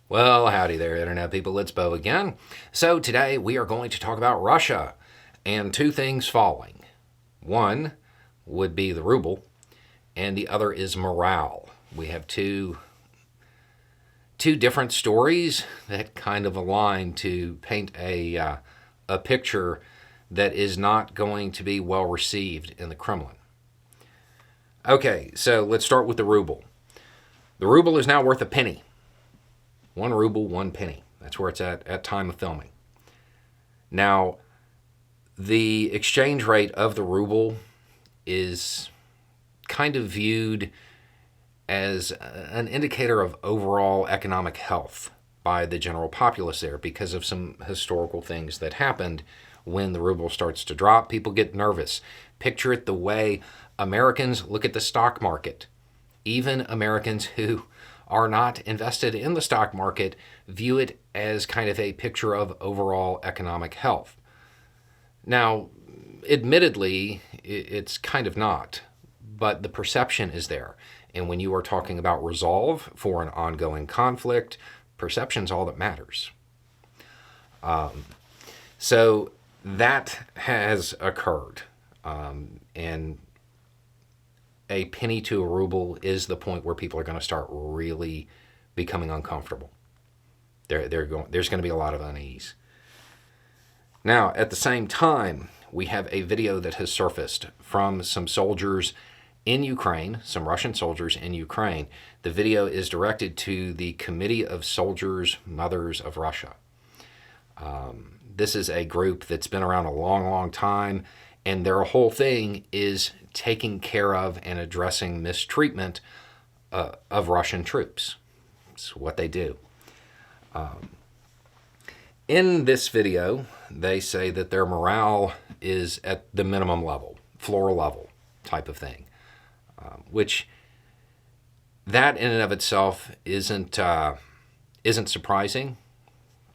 Well, howdy there, Internet people. It's Bo again. So, today we are going to talk about Russia and two things falling. One would be the ruble, and the other is morale. We have two different stories that kind of align to paint a picture that is not going to be well received in the Kremlin. Okay, so let's start with the ruble. The ruble is now worth a penny. 1 ruble, 1 penny. That's where it's at time of filming. Now, the exchange rate of the ruble is kind of viewed as an indicator of overall economic health by the general populace there because of some historical things that happened. When the ruble starts to drop, people get nervous. Picture it the way Americans look at the stock market. Even Americans who are not invested in the stock market view it as kind of a picture of overall economic health. Now, admittedly, it's kind of not, but the perception is there. And when you are talking about resolve for an ongoing conflict, perception's all that matters. So that has occurred. And a penny to a ruble is the point where people are going to start really becoming uncomfortable. There's going to be a lot of unease. Now, at the same time, we have a video that has surfaced from some soldiers in Ukraine, some Russian soldiers in Ukraine. The video is directed to the Committee of Soldiers' Mothers of Russia. This is a group that's been around a long, long time, and their whole thing is taking care of and addressing mistreatment of Russian troops. It's what they do. In this video, they say that their morale is at the minimum level, floor level type of thing, which that in and of itself isn't surprising.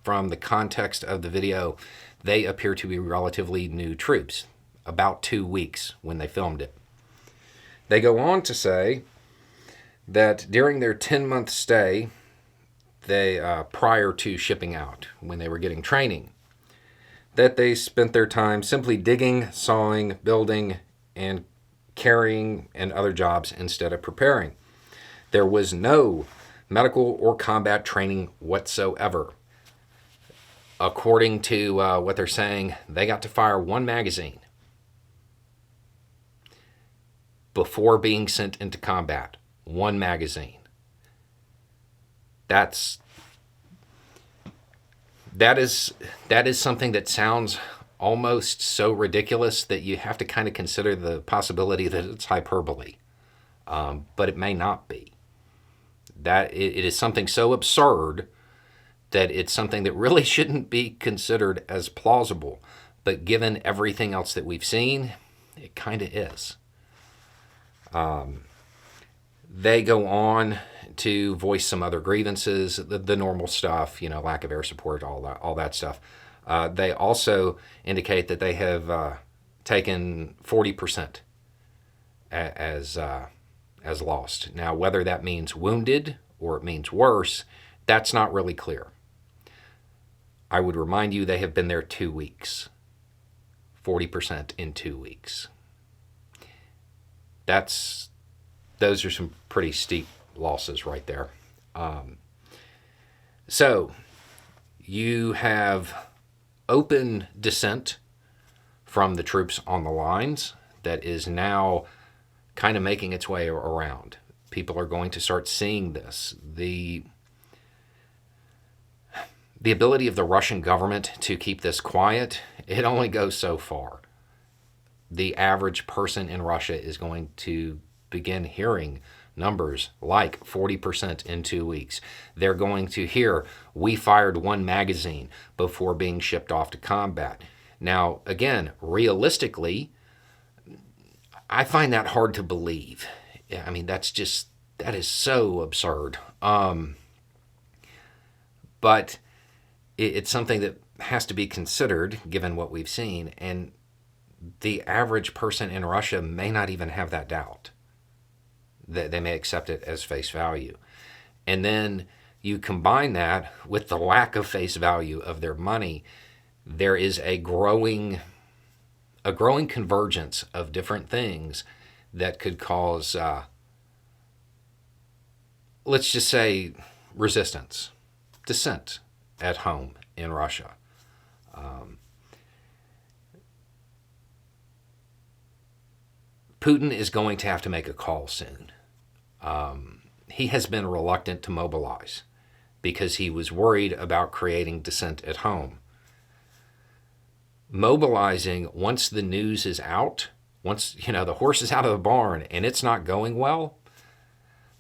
From the context of the video, they appear to be relatively new troops, about 2 weeks when they filmed it. They go on to say that during their 10-month stay, prior to shipping out, when they were getting training, that they spent their time simply digging, sawing, building, and carrying and other jobs instead of preparing. There was no medical or combat training whatsoever. According to what they're saying, they got to fire 1 magazine before being sent into combat. 1 magazine. That is something that sounds almost so ridiculous that you have to kind of consider the possibility that it's hyperbole. But it may not be. That it is something so absurd that it's something that really shouldn't be considered as plausible. But given everything else that we've seen, it kind of is. They go on to voice some other grievances, the normal stuff, lack of air support, all that stuff. They also indicate that they have taken 40% as lost. Now, whether that means wounded or it means worse, that's not really clear. I would remind you they have been there 2 weeks. 40% in 2 weeks. Those are some pretty steep losses right there. So you have open dissent from the troops on the lines that is now kind of making its way around. People are going to start seeing this. The ability of the Russian government to keep this quiet, it only goes so far. The average person in Russia is going to begin hearing numbers like 40% in 2 weeks. They're going to hear, we fired 1 magazine before being shipped off to combat. Now, again, realistically, I find that hard to believe. I mean, that is so absurd. But it's something that has to be considered given what we've seen, and the average person in Russia may not even have that doubt. They may accept it as face value. And then you combine that with the lack of face value of their money, there is a growing convergence of different things that could cause, let's just say, resistance, dissent at home in Russia. Putin is going to have to make a call soon. He has been reluctant to mobilize because he was worried about creating dissent at home. Mobilizing once the news is out, once the horse is out of the barn and it's not going well,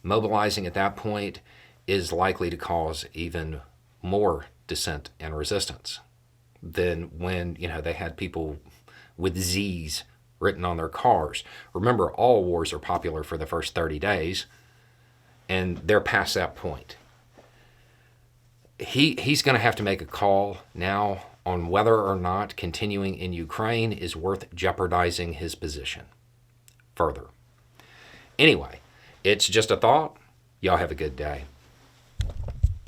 mobilizing at that point is likely to cause even more dissent and resistance than when they had people with Z's written on their cars. Remember, all wars are popular for the first 30 days, and they're past that point. He's going to have to make a call now on whether or not continuing in Ukraine is worth jeopardizing his position further. Anyway, it's just a thought. Y'all have a good day.